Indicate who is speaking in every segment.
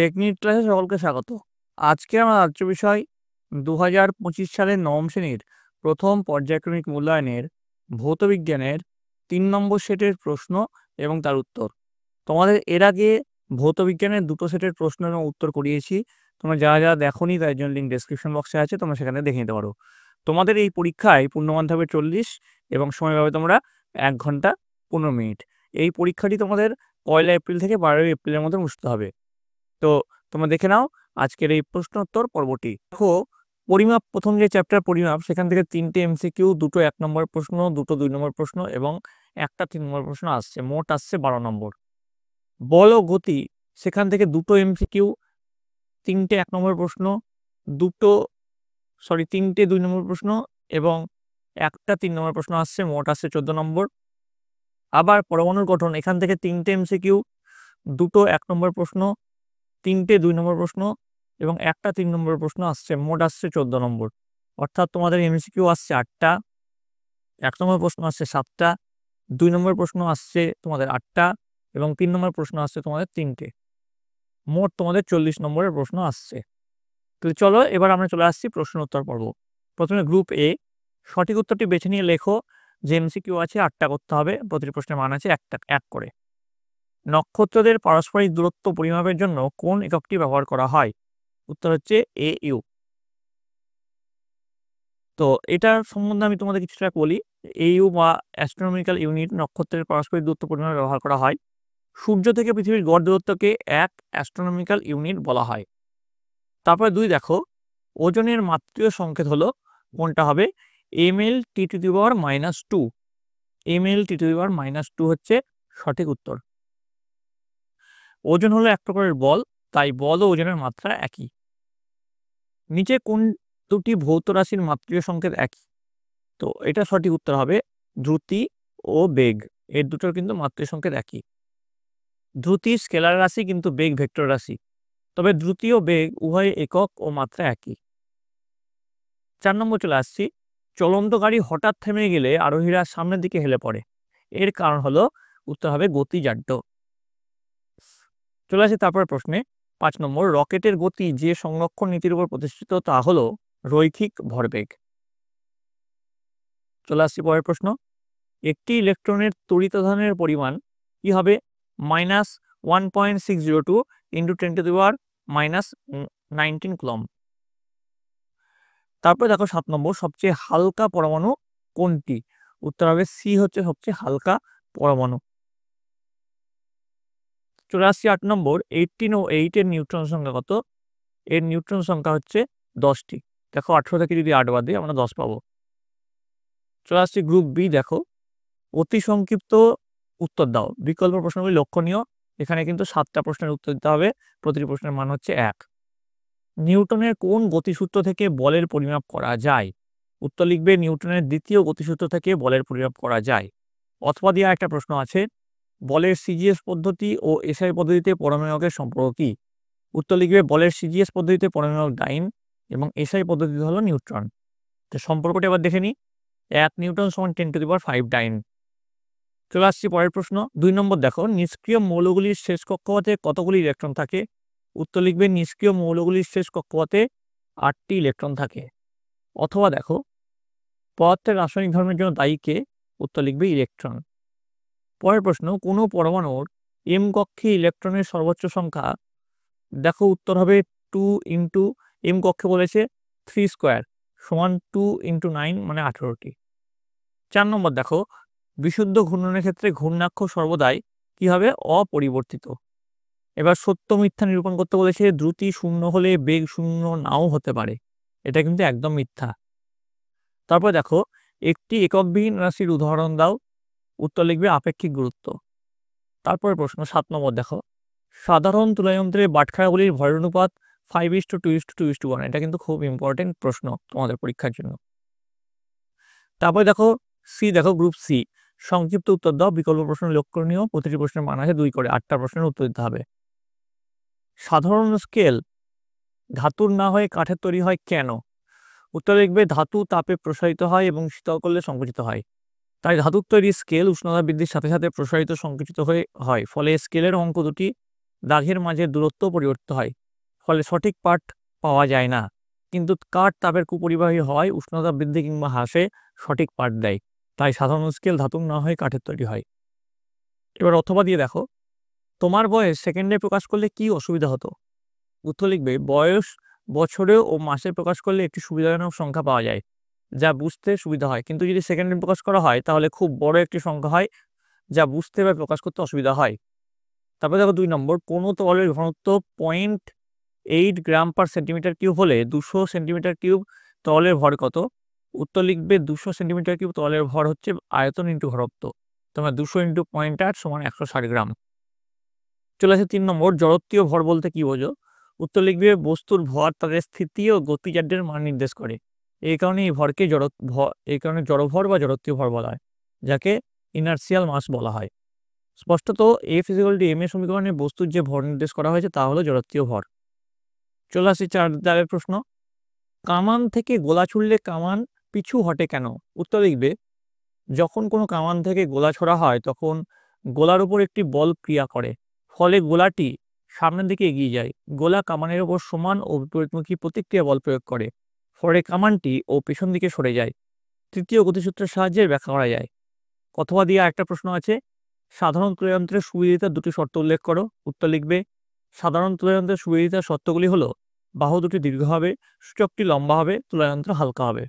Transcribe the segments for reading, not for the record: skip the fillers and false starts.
Speaker 1: Technique ক্লাসে সকলকে স্বাগত। আজকে আমরা রাজ্য বিষয় 2025 সালের নবম শ্রেণীর প্রথম পর্যায়ক্রমিক মূল্যায়নের ভৌতবিজ্ঞানের 3 নম্বর সেটের প্রশ্ন এবং তার উত্তর। তোমাদের এর আগে ভৌতবিজ্ঞানের 2টো সেটের প্রশ্ন এবং উত্তর করিয়েছি। তোমরা যারা দেখোনি তার জন্য লিঙ্ক ডেসক্রিপশন বক্সে আছে, তোমরা সেখানে দেখে নিতে পারো। তোমাদের এই পরীক্ষায় পূর্ণমান থাকবে 40 এবং সময় পাবে তোমরা 1 ঘন্টা 15 মিনিট। এই পরীক্ষাটি তোমাদের 1 এপ্রিল থেকে 12 এপ্রিলের মধ্যে অনুষ্ঠিত হবে। তো তোমরা দেখে নাও আজকের এই প্রশ্নোত্তর পর্বটি। দেখো, পরিমাপ, প্রথম যে চ্যাপ্টার পরিমাপ, সেখান থেকে 3টে এমসিকিউ, 2টো 1 নম্বর প্রশ্ন, 2টো 2 নম্বর প্রশ্ন এবং একটা 3 নম্বর প্রশ্ন আসছে। মোট আসছে 12 নম্বর। বল ও গতি, সেখান থেকে 2টো এমসিকিউ, 3টে 1 নম্বর প্রশ্ন, 3টে 2 নম্বর প্রশ্ন এবং একটা 3 নম্বর প্রশ্ন আসছে। মোট আসছে 14 নম্বর। আবার পরমাণুর গঠন, এখান থেকে 3টে এমসিকিউ, 2টো 1 নম্বর প্রশ্ন, 3টে 2 নম্বর প্রশ্ন এবং একটা 3 নম্বর প্রশ্ন আসছে। মোট আসছে 14 নম্বর। অর্থাৎ তোমাদের এমসিকিউ আসছে 8টা, 1 নম্বর প্রশ্ন আসছে 7টা, 2 নম্বর প্রশ্ন আসছে তোমাদের 8টা এবং 3 নম্বর প্রশ্ন আসছে তোমাদের 3টে। মোট তোমাদের 40 নম্বরের প্রশ্ন আসছে। তো চলো এবার আমরা চলে আসছি প্রশ্ন উত্তর পর্ব। প্রথমে গ্রুপ এ, সঠিক উত্তরটি বেছে নিয়ে লেখো। যে এমসিকিউ আছে 8টা করতে হবে, প্রতিটি প্রশ্নের মান আছে 1 করে। নক্ষত্রদের পারস্পরিক দূরত্ব পরিমাপের জন্য কোন এককটি ব্যবহার করা হয়? উত্তর হচ্ছে AU। তো এটার সম্বন্ধে আমি তোমাদের কিছুটা বলি। AU বা অ্যাস্ট্রোনমিক্যাল ইউনিট নক্ষত্রের পারস্পরিক দূরত্ব পরিমাপে ব্যবহার করা হয়। সূর্য থেকে পৃথিবীর গড় দূরত্বকে 1 অ্যাস্ট্রোনমিক্যাল ইউনিট বলা হয়। তারপরে 2 দেখো, ওজনের মাত্রীয় সংকেত হলো, কোনটা হবে? mL/(-2). mL/(-2) হচ্ছে সঠিক উত্তর। ওজন হলো এক প্রকারের বল, তাই বল ও ওজনের মাত্রা একই। নিচে কোন দুটি ভৌত রাশির মাত্রীয় সংকেত একই? তো এটা সঠিক উত্তর হবে দ্রুতি ও বেগ। এর দুটোর কিন্তু মাত্রীয় সংকেত একই। দ্রুতি স্কেলার রাশি, কিন্তু বেগ ভেক্টর রাশি। তবে দ্রুতি ও বেগ উভয় একক ও মাত্রা একই। 4 নম্বর চলে আসছি। চলন্ত গাড়ি হঠাৎ থেমে গেলে আরোহীরা সামনের দিকে হেলে পড়ে, এর কারণ হলো? উত্তর হবে গতিজাড্য। চলে আসি তারপর প্রশ্নে। 5 নম্বর, রকেটের গতি যে সংরক্ষণ নীতির উপর প্রতিষ্ঠিত তা হলো রৈখিক ভরবেগ। চলে আসছি পরের প্রশ্ন। একটি ইলেকট্রনের তড়িতাধানের পরিমাণ কি হবে? -1.602 × 10⁻⁻19 কুলম্ব। তারপরে দেখো 7 নম্বর, সবচেয়ে হালকা পরমাণু কোনটি? উত্তর হবে সি, হচ্ছে সবচেয়ে হালকা পরমাণু। চলে আসছি 8 নম্বর, 18 ও 8 এর নিউট্রন সংখ্যা কত? এর নিউট্রন সংখ্যা হচ্ছে 10টি। দেখো 18 থেকে যদি 8 বাদ দিই আমরা 10 পাবো। চলে আসছি গ্রুপ বি। দেখো, অতি সংক্ষিপ্ত উত্তর দাও, বিকল্প প্রশ্নগুলি লক্ষণীয়। এখানে কিন্তু 7টা প্রশ্নের উত্তর দিতে হবে, প্রতিটি প্রশ্নের মান হচ্ছে 1। নিউটনের কোন গতিসূত্র থেকে বলের পরিমাপ করা যায়? উত্তর লিখবে নিউটনের দ্বিতীয় গতিসূত্র থেকে বলের পরিমাপ করা যায়। অথবা দেওয়া একটা প্রশ্ন আছে, বলের সিজিএস পদ্ধতি ও এসআই পদ্ধতিতে পরমাণুকের সম্পর্ক কি? উত্তর লিখবে বলের সিজিএস পদ্ধতিতে পরমাণু ডাইন এবং এসআই পদ্ধতিতে হলো নিউট্রন। তো সম্পর্কটা এবার দেখে নিই। 1 নিউটন সমান 10⁵ ডাইন। চলে আসছি পরের প্রশ্ন। 2 নম্বর দেখো, নিষ্ক্রিয় মৌলগুলির শেষ কক্ষপথে কতগুলি ইলেকট্রন থাকে? উত্তর লিখবে নিষ্ক্রিয় মৌলগুলির শেষ কক্ষপথে 8টি ইলেকট্রন থাকে। অথবা দেখো, পদার্থের রাসায়নিক ধর্মের জন্য দায়ী কে? উত্তর লিখবে ইলেকট্রন। পরের প্রশ্ন, কোনো পরমাণুর এম কক্ষে ইলেকট্রনের সর্বোচ্চ সংখ্যা? দেখো উত্তর হবে 2 × এম কক্ষে বলেছে 3² সমান 2 × 9 মানে 18টি। 4 নম্বর দেখো, বিশুদ্ধ ঘূর্ণনের ক্ষেত্রে ঘূর্ণাক্ষ সর্বদাই কি হবে? অপরিবর্তিত। এবার সত্য মিথ্যা নিরূপণ করতে বলেছে, দ্রুতি 0 হলে বেগ 0 নাও হতে পারে। এটা কিন্তু একদম মিথ্যা। তারপর দেখো, একটি এককবিহীন রাশির উদাহরণ দাও। উত্তর লিখবে আপেক্ষিক গুরুত্ব। তারপরে প্রশ্ন 7 নম্বর দেখো, সাধারণ তুলাযন্ত্রের বাটখারাগুলির ভরের অনুপাত 5:2:2:1। এটা কিন্তু খুব ইম্পর্টেন্ট প্রশ্ন তোমাদের পরীক্ষার জন্য। তারপরে দেখো দেখো গ্রুপ সি, সংক্ষিপ্ত উত্তর দাও, বিকল্প প্রশ্ন লক্ষণীয়, প্রতিটি প্রশ্নের মান আছে 2 করে। 8টা প্রশ্নের উত্তর দিতে হবে। সাধারণ স্কেল ধাতুর না হয়ে কাঠের তৈরি হয় কেন? উত্তর লিখবে ধাতু তাপে প্রসারিত হয় এবং শীতল করলে সংকুচিত হয়। তাই ধাতুর তৈরি স্কেল উষ্ণতা বৃদ্ধির সাথে সাথে প্রসারিত সংকুচিত হয়ে হয়, ফলে স্কেলের অঙ্ক দুটি দাগের মাঝে দূরত্ব পরিবর্তিত হয়, ফলে সঠিক পাঠ পাওয়া যায় না। কিন্তু কাঠ তাপের কুপরিবাহী হওয়ায় উষ্ণতা বৃদ্ধি কিংবা হ্রাসে সঠিক পাঠ দেয়। তাই সাধারণ স্কেল ধাতুর না হয়ে কাঠের তৈরি হয়। এবার অথবা দিয়ে দেখো, তোমার বয়স সেকেন্ডে প্রকাশ করলে কি অসুবিধা হতো? উত্তর লিখবে, বয়স বছরে ও মাসে প্রকাশ করলে একটি সুবিধাজনক সংখ্যা পাওয়া যায়, যা বুঝতে সুবিধা হয়। কিন্তু যদি সেকেন্ডে প্রকাশ করা হয় তাহলে খুব বড় একটি সংখ্যা হয়, যা বুঝতে বা প্রকাশ করতে অসুবিধা হয়। তারপরে দেখো 2 নম্বর, কোনো তরলের ঘনত্ব 0.8 গ্রাম পার সেন্টিমিটার কিউব হলে 200 সেন্টিমিটার কিউব তরলের ভর কত? উত্তর লিখবে, 200 সেন্টিমিটার কিউব তরলের ভর হচ্ছে আয়তন ইন্টু ঘনত্ব। তোমার 200 ইন্টু 0.8 সমান 160 গ্রাম। চলে আসে 3 নম্বর, জড়ত্বীয় ভর বলতে কি বোঝো? উত্তর লিখবে, বস্তুর ভর তাদের স্থিতি ও গতিজাড্যের মান নির্দেশ করে। এই কারণে এই ভরকে জড়ভর বা জড়ত্বীয় ভর বলা হয়, যাকে ইনার্সিয়াল মাস বলা হয়। স্পষ্টত F = m এর সমীকরণে বস্তুর যে ভর নির্দেশ করা হয়েছে তা হলো জড়ত্বীয় ভর। চলে আসি 4 দাগের প্রশ্ন, কামান থেকে গোলা ছুড়লে কামান পিছু হটে কেন? উত্তর লিখবে, যখন কোনো কামান থেকে গোলা ছোড়া হয় তখন গোলার উপর একটি বল ক্রিয়া করে, ফলে গোলাটি সামনের দিকে এগিয়ে যায়। গোলা কামানের উপর সমান ও বিপরীতমুখী প্রতিক্রিয়া বল প্রয়োগ করে, ফলে কামানটি ও পেছন দিকে সরে যায়। তৃতীয় গতিসূত্রের সাহায্যে ব্যাখ্যা করা যায়। অথবা দিয়ে একটা প্রশ্ন আছে, সাধারণ তুলাযন্ত্রের সুবিদিতার দুটি শর্ত উল্লেখ করো। উত্তর লিখবে, সাধারণ তুলাযন্ত্রের সুবিদিতার শর্তগুলি হলো, বাহু দুটি দীর্ঘ হবে, সূচকটি লম্বা হবে, তুলাযন্ত্র হালকা হবে।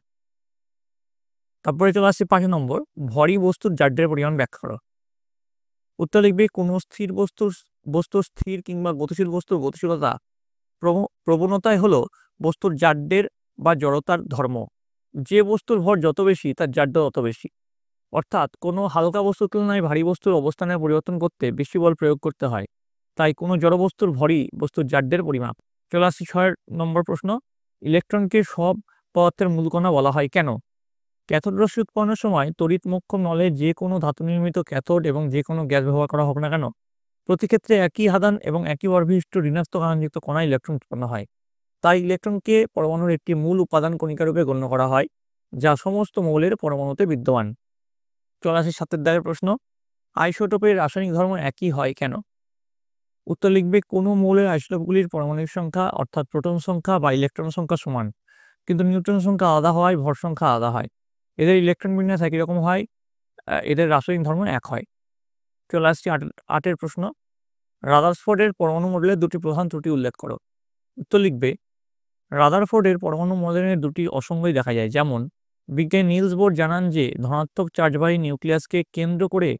Speaker 1: তারপরে চলে আসছে 5 নম্বর, ভরী বস্তুর জাড্যের পরিমাণ ব্যাখ্যা করো। উত্তর লিখবে, কোনো স্থির বস্তুর স্থির কিংবা গতিশীল বস্তুর গতিশীলতা প্রবণতাই হলো বস্তুর জাড্যের বা জড়তার ধর্ম। যে বস্তুর ভর যত বেশি তার জাড্য তত বেশি। অর্থাৎ কোনো হালকা বস্তুর তুলনায় ভারী বস্তুর অবস্থানের পরিবর্তন করতে বেশি বল প্রয়োগ করতে হয়। তাই কোনো জড় বস্তুর ভরই বস্তুর জাড্যের পরিমাপ। চলে আসছি 6 নম্বর প্রশ্ন, ইলেকট্রনকে সব পদার্থের মূল কণা বলা হয় কেন? ক্যাথোড রশ্মি উৎপন্নের সময় তড়িৎমোক্ষম নলে যে কোনো ধাতু নির্মিত ক্যাথোড এবং যে কোনো গ্যাস ব্যবহার করা হোক না কেন, প্রতি ক্ষেত্রে একই আধান এবং একই ভরবিশিষ্ট ঋণাত্মক আধানযুক্ত কণায় ইলেকট্রন উৎপন্ন হয়। তাই ইলেকট্রনকে পরমাণুর একটি মূল উপাদান কণিকা রূপে গণ্য করা হয়, যা সমস্ত মৌলের পরমাণুতে বিদ্যমান। চলে আসি 7 দাগের প্রশ্ন, আইসোটোপের রাসায়নিক ধর্ম একই হয় কেন? উত্তর লিখবে, কোনো মৌলের আইসোটোপগুলির পারমাণবিক সংখ্যা অর্থাৎ প্রোটন সংখ্যা বা ইলেকট্রন সংখ্যা সমান, কিন্তু নিউট্রন সংখ্যা আলাদা হওয়ায় ভর সংখ্যা আলাদা হয়। এদের ইলেকট্রন বিন্যাস একই রকম হয়, এদের রাসায়নিক ধর্ম এক হয়। চলে আসছি 8 প্রশ্ন, রাদারফোর্ডের পরমাণু মডেলের দুটি প্রধান ত্রুটি উল্লেখ করো। উত্তর লিখবে, রাদারফোর্ডের পরমাণু মডেলের দুটি অসঙ্গতি দেখা যায়। যেমন, বিজ্ঞানী নিলস বোর জানান যে ধনাত্মক চার্জবাহী নিউক্লিয়াসকে কেন্দ্র করে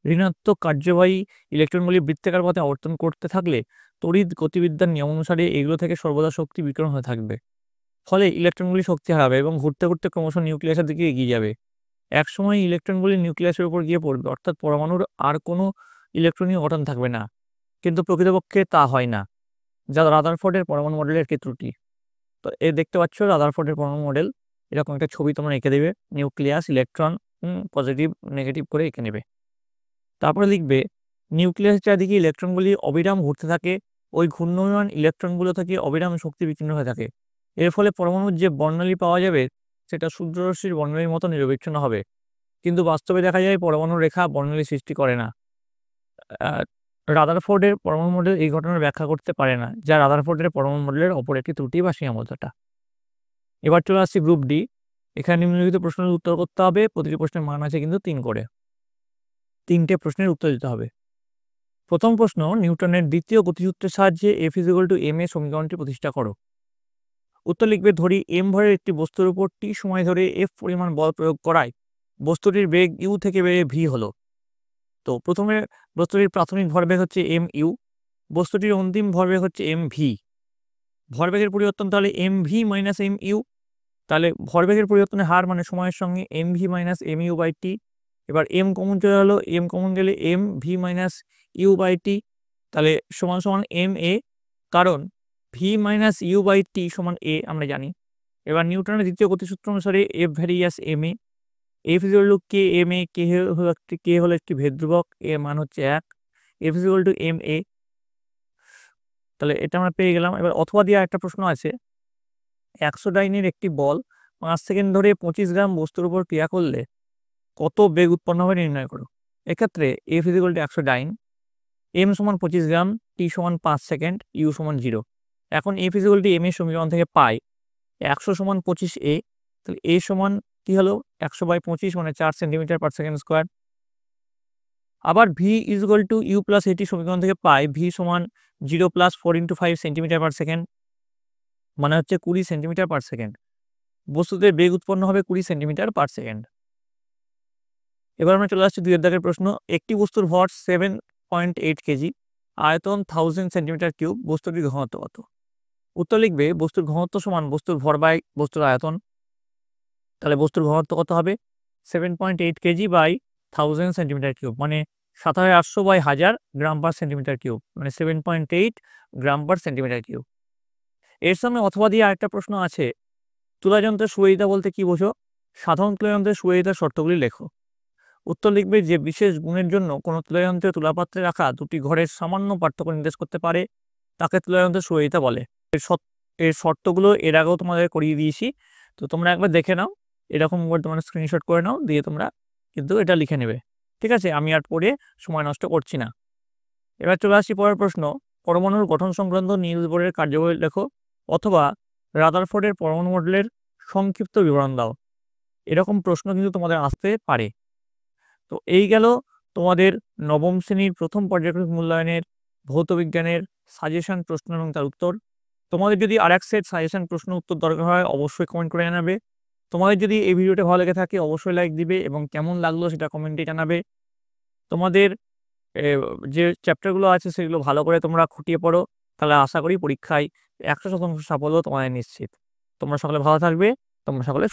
Speaker 1: ঋণাত্মক কার্যবাহী ইলেকট্রনগুলি বৃত্তাকার পথে আবর্তন করতে থাকলে তড়িৎ গতিবিদ্যার নিয়ম অনুসারে এগুলো থেকে সর্বদা শক্তি বিকিরণ হয়ে থাকবে, ফলে ইলেকট্রনগুলি শক্তি হারাবে এবং ঘুরতে ঘুরতে ক্রমশ নিউক্লিয়াসের দিকে এগিয়ে যাবে। একসময় ইলেকট্রনগুলি নিউক্লিয়াসের উপর গিয়ে পড়বে, অর্থাৎ পরমাণুর আর কোনো ইলেকট্রনীয় গঠন থাকবে না। কিন্তু প্রকৃতপক্ষে তা হয় না, যা রাদারফোর্ডের পরমাণু মডেলের একটি ত্রুটি। তো দেখতে পাচ্ছ রাদারফোর্ডের পরমাণু মডেল, এরকম একটা ছবি তোমরা এঁকে দেবে, নিউক্লিয়াস, ইলেকট্রন পজিটিভ নেগেটিভ করে এঁকে নেবে। তারপরে লিখবে, নিউক্লিয়াসের চারদিকে ইলেকট্রনগুলি অবিরাম ঘুরতে থাকে, ওই ঘূর্ণমান ইলেকট্রনগুলো থেকে অবিরাম শক্তি বিচ্ছিন্ন হয়ে থাকে। এর ফলে পরমাণুর যে বর্ণালী পাওয়া যাবে সেটা সূর্যরশ্মির বর্ণালীর মতো নিরবিচ্ছিন্ন হবে। কিন্তু বাস্তবে দেখা যায় পরমাণু রেখা বর্ণালী সৃষ্টি করে না। রাদারফোর্ডের পরমাণু মডেল এই ঘটনার ব্যাখ্যা করতে পারে না, যা রাদারফোর্ডের পরমাণু মডেলের অপর একটি ত্রুটি বা সীমাবদ্ধতা। এবার চলে আসছি গ্রুপ ডি। এখানে নিম্নলিখিত প্রশ্নের উত্তর করতে হবে। প্রতিটি প্রশ্নের মান আছে কিন্তু 3 করে। 3টে প্রশ্নের উত্তর দিতে হবে। প্রথম প্রশ্ন, নিউটনের দ্বিতীয় গতিসূত্রের সাহায্যে F = m এর সমীকরণটি প্রতিষ্ঠা করো। উত্তর লিখবে, ধরি m ভরের একটি বস্তুর উপর t সময় ধরে F পরিমাণ বল প্রয়োগ করায় বস্তুটির বেগ u থেকে বেড়ে v হলো। তো প্রথমে বস্তুটির প্রাথমিক ভরবেগ হচ্ছে mu, বস্তুটির অন্তিম ভরবেগ হচ্ছে mv। ভরবেগের পরিবর্তন তাহলে mv - mu, তাহলে ভরবেগের পরিবর্তনের হার মানে সময়ের সঙ্গে mv - mu/t। এবার m কমন চলে গেল, m কমন গেলে mv - u/t, তাহলে সমান সমান ma, কারণ v - u/t সমান a আমরা জানি। এবার নিউটনের দ্বিতীয় গতিসূত্র অনুসারে F various ma, F = kma, k হলো একটি ভেদ ধ্রুবক, এর মান হচ্ছে 1, F = ma। তাহলে এটা আমরা পেয়ে গেলাম। এবার অথবা দিয়ে একটা প্রশ্ন আছে, 100 ডাইনের একটি বল 5 সেকেন্ড ধরে 25 গ্রাম বস্তুর উপর ক্রিয়া করলে কত বেগ উৎপন্ন হবে নির্ণয় করো। এক্ষেত্রে F = 100 ডাইন, m সমান 25 গ্রাম, t সমান 5 সেকেন্ড, u সমান 0। এখন f = m এর সমীকরণ থেকে পাই 100 সমান 25a, তাহলে a সমান কি হলো 100/25 মানে 4 সেন্টিমিটার পার সেকেন্ড স্কোয়ার। আবার v = u প্লাস at সমীকরণ থেকে পাই v সমান 0 প্লাস 4 × 5 সেন্টিমিটার পার সেকেন্ড, মানে হচ্ছে 20 সেন্টিমিটার পার সেকেন্ড। বস্তুতে বেগ উৎপন্ন হবে 20 সেন্টিমিটার পার সেকেন্ড। এবার আমরা চলে আসছি 2 এর দাগের প্রশ্ন। একটি বস্তুর ভর 7.8 কেজি, আয়তন 1000 সেন্টিমিটার কিউব, বস্তুটির ঘনত্ব কত? উত্তর লিখবে বস্তুর ঘনত্ব সমান বস্তুর ভর বাই বস্তুর আয়তন। তাহলে বস্তুর ঘনত্ব কত হবে 7.8 কেজি বাই 1000 সেন্টিমিটার কিউব, মানে 7800/1000 গ্রাম পার সেন্টিমিটার কিউব, মানে 7.8 গ্রাম পার সেন্টিমিটার কিউব। এর সামনে অথবা দিয়ে আরেকটা প্রশ্ন আছে, তুলাযন্ত্রের সুবিধা বলতে কি বোঝো? সাধারণ তুলাযন্ত্রের সুবিধার শর্তগুলি লেখো। উত্তর লিখবে যে বিশেষ গুণের জন্য কোনো তুলাযন্ত্রে তুলাপাত্রে রাখা দুটি ঘরের সামান্য পার্থক্য নির্দেশ করতে পারে তাকে তুলাযন্ত্রের সুবিধা বলে। এর শর্তগুলো এর আগেও তোমাদের করিয়ে দিয়েছি, তো তোমরা একবার দেখে নাও, এরকম করে তোমরা স্ক্রিনশট করে নাও, দিয়ে তোমরা কিন্তু এটা লিখে নেবে। ঠিক আছে, আমি আর পড়ে সময় নষ্ট করছি না। এবার চলে আসছি পরের প্রশ্ন, পরমাণুর গঠন সংক্রান্ত নিলস বোরের কার্যবলী লেখো, অথবা রাদারফোর্ডের পরমাণু মডেলের সংক্ষিপ্ত বিবরণ দাও। এরকম প্রশ্ন কিন্তু তোমাদের আসতে পারে। তো এই গেল তোমাদের নবম শ্রেণীর প্রথম পর্যায়ক্রমিক মূল্যায়নের ভৌতবিজ্ঞানের সাজেশন প্রশ্ন এবং তার উত্তর। তোমাদের যদি আরেক সেট সাজেশন প্রশ্ন উত্তর দরকার হয় অবশ্যই কমেন্ট করে জানাবে। তোমাদের যদি এই ভিডিওটা ভালো লেগে থাকে অবশ্যই লাইক দিবে এবং কেমন লাগলো সেটা কমেন্টে জানাবে। তোমাদের যে চ্যাপ্টারগুলো আছে সেগুলো ভালো করে তোমরা খুঁটিয়ে পড়ো, তাহলে আশা করি পরীক্ষায় 100% সাফল্য তোমাদের নিশ্চিত। তোমরা সকলে ভালো থাকবে, তোমরা সকলে